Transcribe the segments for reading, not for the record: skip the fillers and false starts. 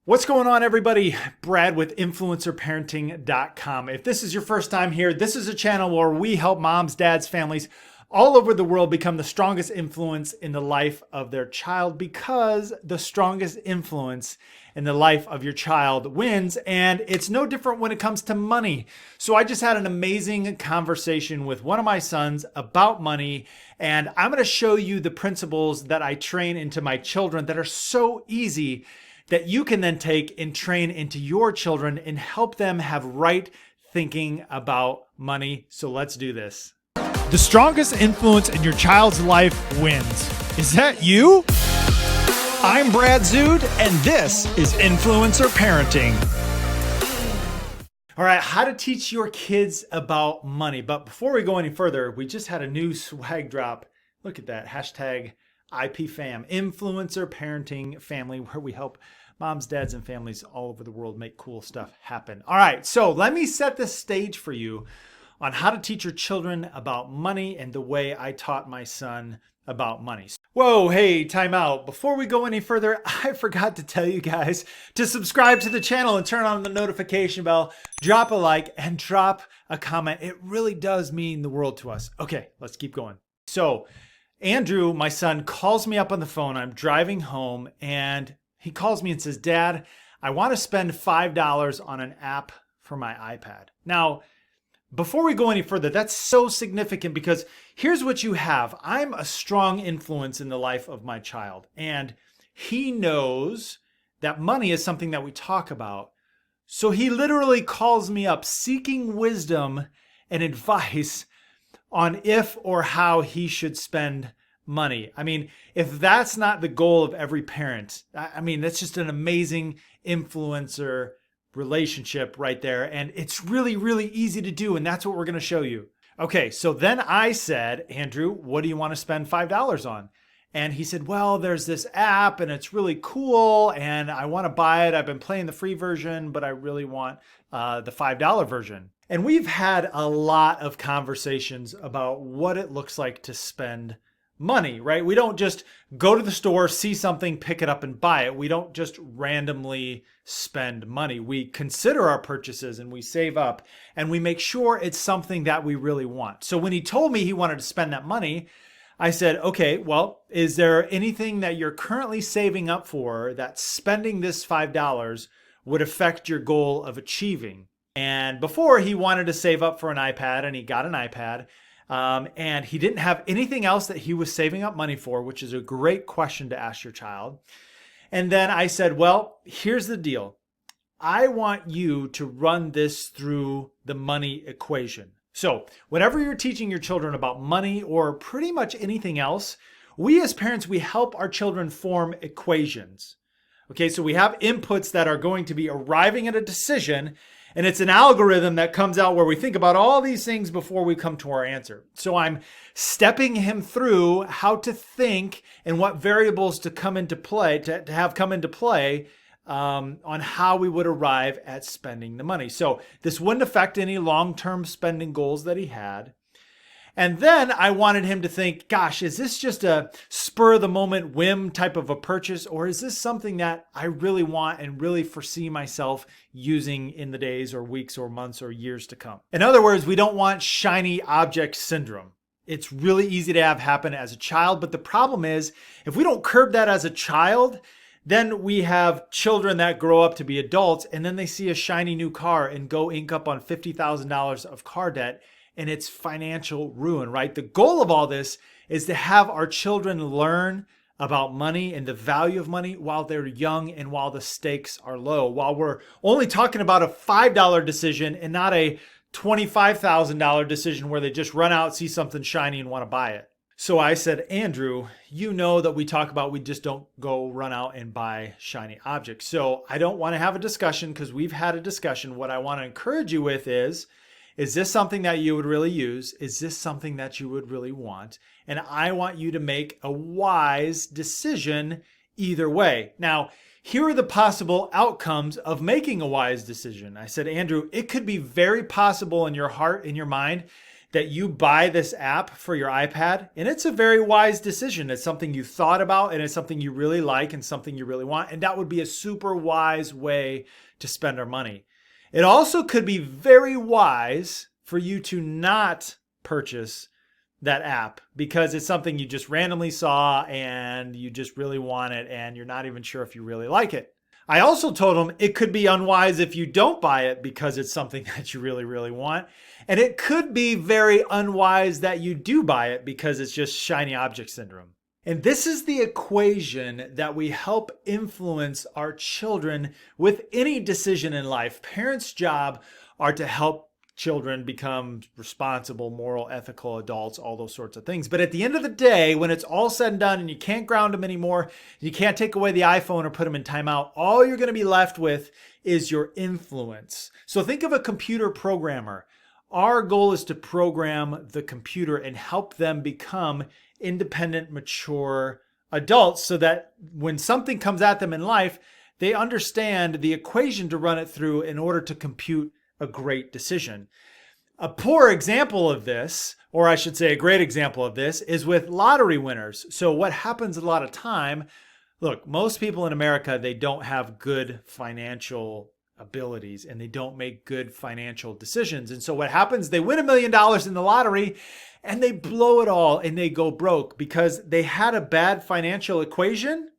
What's going on, everybody? Brad with influencerparenting.com. If this is your first time here, this is a channel where we help moms, dads, families all over the world become the strongest influence in the life of their child, because the strongest influence in the life of your child wins. And it's no different when it comes to money. So I just had an amazing conversation with one of my sons about money, and I'm going to show you the principles that I train into my children that are so easy that you can then take and train into your children and help them have right thinking about money. So let's do this. The strongest influence in your child's life wins. Is that you? I'm Brad Zood, and this is Influencer Parenting. All right, how to teach your kids about money. But before we go any further, we just had a new swag drop. Look at that, hashtag IPFam, Influencer Parenting Family, where we help moms, dads, and families all over the world make cool stuff happen. All right, so let me set the stage for you on how to teach your children about money and the way I taught my son about money. Whoa, hey, time out. Before we go any further, I forgot to tell you guys to subscribe to the channel and turn on the notification bell, drop a like, and drop a comment. It really does mean the world to us. Okay, let's keep going. So Andrew, my son, calls me up on the phone. I'm driving home and he calls me and says, "Dad, I want to spend $5 on an app for my iPad." Now, before we go any further, that's so significant because here's what you have. I'm a strong influence in the life of my child, and he knows that money is something that we talk about. So he literally calls me up seeking wisdom and advice on if or how he should spend money. I mean, if that's not the goal of every parent, that's just an amazing influencer relationship right there. And it's really, really easy to do. And that's what we're going to show you. Okay, so then I said, "Andrew, what do you want to spend $5 on?" And he said, "Well, there's this app and it's really cool and I want to buy it. I've been playing the free version, but I really want the $5 version." And we've had a lot of conversations about what it looks like to spend money, right? We don't just go to the store, see something, pick it up and buy it. We don't just randomly spend money. We consider our purchases and we save up and we make sure it's something that we really want. So when he told me he wanted to spend that money, I said, "Okay, well, is there anything that you're currently saving up for that spending this $5 would affect your goal of achieving?" And before, he wanted to save up for an iPad, and he got an iPad. And he didn't have anything else that he was saving up money for, which is a great question to ask your child. And then I said, "Well, here's the deal. I want you to run this through the money equation." So whenever you're teaching your children about money or pretty much anything else, we as parents, we help our children form equations. Okay, so we have inputs that are going to be arriving at a decision, and it's an algorithm that comes out where we think about all these things before we come to our answer. So I'm stepping him through how to think and what variables to come into play, to have come into play on how we would arrive at spending the money. So this wouldn't affect any long-term spending goals that he had. And then I wanted him to think, gosh, is this just a spur of the moment whim type of a purchase, or is this something that I really want and really foresee myself using in the days or weeks or months or years to come? In other words, we don't want shiny object syndrome. It's really easy to have happen as a child, but the problem is if we don't curb that as a child, then we have children that grow up to be adults and then they see a shiny new car and go ink up on $50,000 of car debt. And it's financial ruin, right? The goal of all this is to have our children learn about money and the value of money while they're young and while the stakes are low, while we're only talking about a $5 decision and not a $25,000 decision where they just run out, see something shiny and want to buy it. So I said, "Andrew, you know that we talk about we just don't go run out and buy shiny objects. So I don't want to have a discussion because we've had a discussion. What I want to encourage you with is this something that you would really use? Is this something that you would really want? And I want you to make a wise decision either way." Now, here are the possible outcomes of making a wise decision. I said, "Andrew, it could be very possible in your heart, in your mind, that you buy this app for your iPad, and it's a very wise decision. It's something you thought about, and it's something you really like and something you really want. And that would be a super wise way to spend our money. It also could be very wise for you to not purchase that app because it's something you just randomly saw and you just really want it and you're not even sure if you really like it. I also told him it could be unwise if you don't buy it because it's something that you really, really want. And it could be very unwise that you do buy it because it's just shiny object syndrome. And this is the equation that we help influence our children with any decision in life. Parents' job are to help children become responsible, moral, ethical adults, all those sorts of things. But at the end of the day, when it's all said and done and you can't ground them anymore, you can't take away the iPhone or put them in timeout, all you're going to be left with is your influence. So think of a computer programmer. Our goal is to program the computer and help them become independent, mature adults so that when something comes at them in life, they understand the equation to run it through in order to compute a great decision. A poor example of this, or I should say a great example of this, is with lottery winners. So what happens a lot of time, look, most people in America, they don't have good financial abilities and they don't make good financial decisions. And so what happens, they win $1 million in the lottery and they blow it all and they go broke because they had a bad financial equation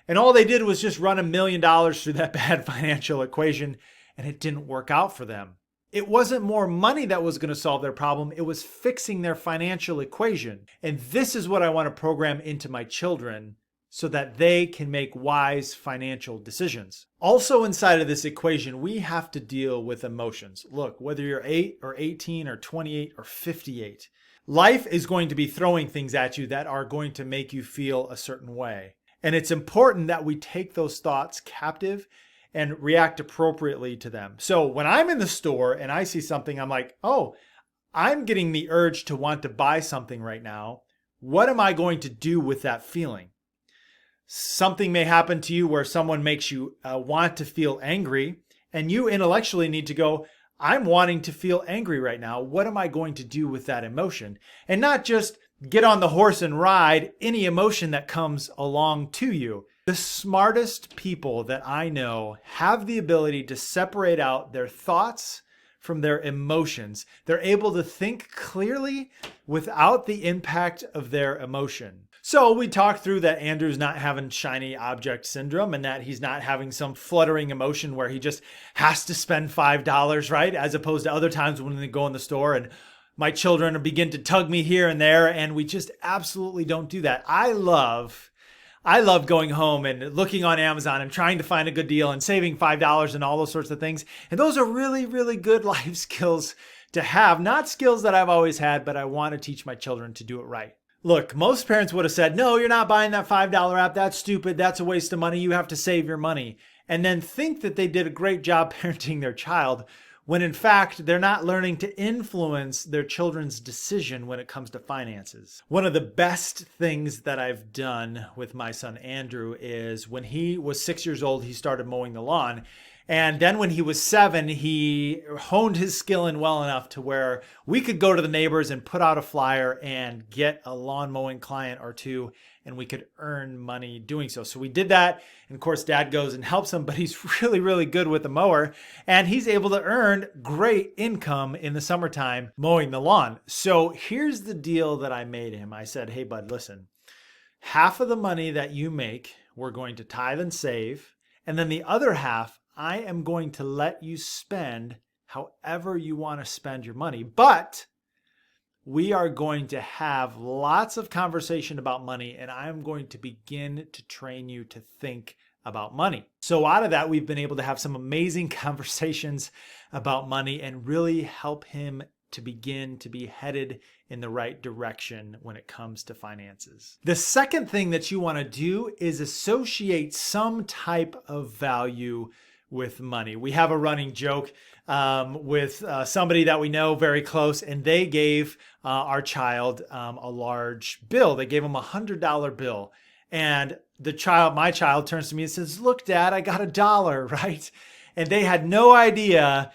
and all they did was just run $1 million through that bad financial equation and it didn't work out for them. It wasn't more money that was going to solve their problem. It was fixing their financial equation. And this is what I want to program into my children so that they can make wise financial decisions. Also inside of this equation, we have to deal with emotions. Look, whether you're 8 or 18 or 28 or 58, life is going to be throwing things at you that are going to make you feel a certain way. And it's important that we take those thoughts captive and react appropriately to them. So when I'm in the store and I see something, I'm like, oh, I'm getting the urge to want to buy something right now. What am I going to do with that feeling? Something may happen to you where someone makes you want to feel angry, and you intellectually need to go, I'm wanting to feel angry right now. What am I going to do with that emotion? And not just get on the horse and ride any emotion that comes along to you. The smartest people that I know have the ability to separate out their thoughts from their emotions. They're able to think clearly without the impact of their emotion. So we talked through that Andrew's not having shiny object syndrome and that he's not having some fluttering emotion where he just has to spend $5, right? As opposed to other times when they go in the store and my children begin to tug me here and there, and we just absolutely don't do that. I love going home and looking on Amazon and trying to find a good deal and saving $5 and all those sorts of things. And those are really, really good life skills to have. Not skills that I've always had, but I want to teach my children to do it right. Look, most parents would have said, no, you're not buying that $5 app. That's stupid. That's a waste of money. You have to save your money. And then think that they did a great job parenting their child when in fact, they're not learning to influence their children's decision when it comes to finances. One of the best things that I've done with my son Andrew is when he was 6 years old, he started mowing the lawn. And then when he was 7, he honed his skill in well enough to where we could go to the neighbors and put out a flyer and get a lawn mowing client or two, and we could earn money doing so. So we did that. And of course, Dad goes and helps him, but he's really, really good with the mower. And he's able to earn great income in the summertime mowing the lawn. So here's the deal that I made him. I said, hey, bud, listen, half of the money that you make, we're going to tithe and save. And then the other half, I am going to let you spend however you want to spend your money. But we are going to have lots of conversation about money, and I'm going to begin to train you to think about money. So out of that, we've been able to have some amazing conversations about money and really help him to begin to be headed in the right direction when it comes to finances. The second thing that you want to do is associate some type of value with money. We have a running joke with somebody that we know very close, and they gave our child a large bill. They gave him $100 bill. And my child turns to me and says, look, Dad, I got $1, right? And they had no idea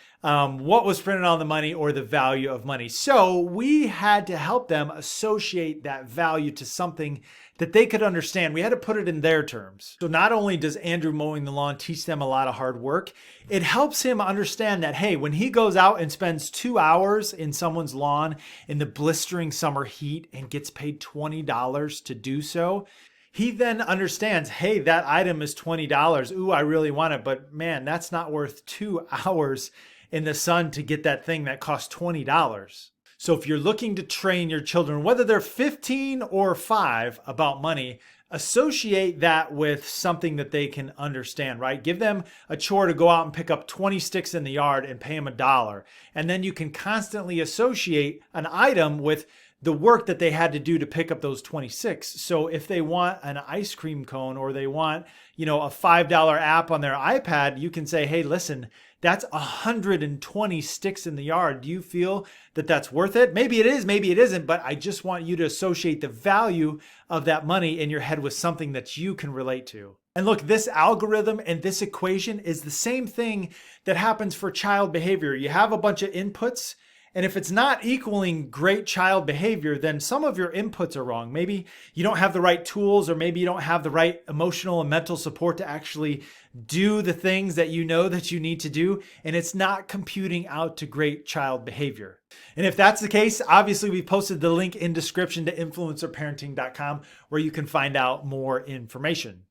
what was printed on the money or the value of money. So we had to help them associate that value to something that they could understand. We had to put it in their terms. So not only does Andrew mowing the lawn teach them a lot of hard work, it helps him understand that, hey, when he goes out and spends 2 hours in someone's lawn in the blistering summer heat and gets paid $20 to do so, he then understands, hey, that item is $20. Ooh, I really want it, but man, that's not worth 2 hours in the sun to get that thing that costs $20. So if you're looking to train your children, whether they're 15 or 5 about money, associate that with something that they can understand, right? Give them a chore to go out and pick up 20 sticks in the yard and pay them $1. And then you can constantly associate an item with the work that they had to do to pick up those 26. So if they want an ice cream cone or they want, a $5 app on their iPad, you can say, hey, listen, that's 120 sticks in the yard. Do you feel that that's worth it? Maybe it is, maybe it isn't, but I just want you to associate the value of that money in your head with something that you can relate to. And look, this algorithm and this equation is the same thing that happens for child behavior. You have a bunch of inputs, and if it's not equaling great child behavior, then some of your inputs are wrong. Maybe you don't have the right tools, or maybe you don't have the right emotional and mental support to actually do the things that you know that you need to do, and it's not computing out to great child behavior. And if that's the case, obviously we posted the link in description to influencerparenting.com where you can find out more information.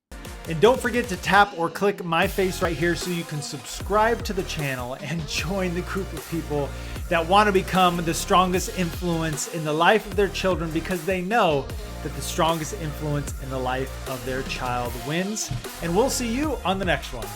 And don't forget to tap or click my face right here so you can subscribe to the channel and join the group of people that want to become the strongest influence in the life of their children, because they know that the strongest influence in the life of their child wins. And we'll see you on the next one.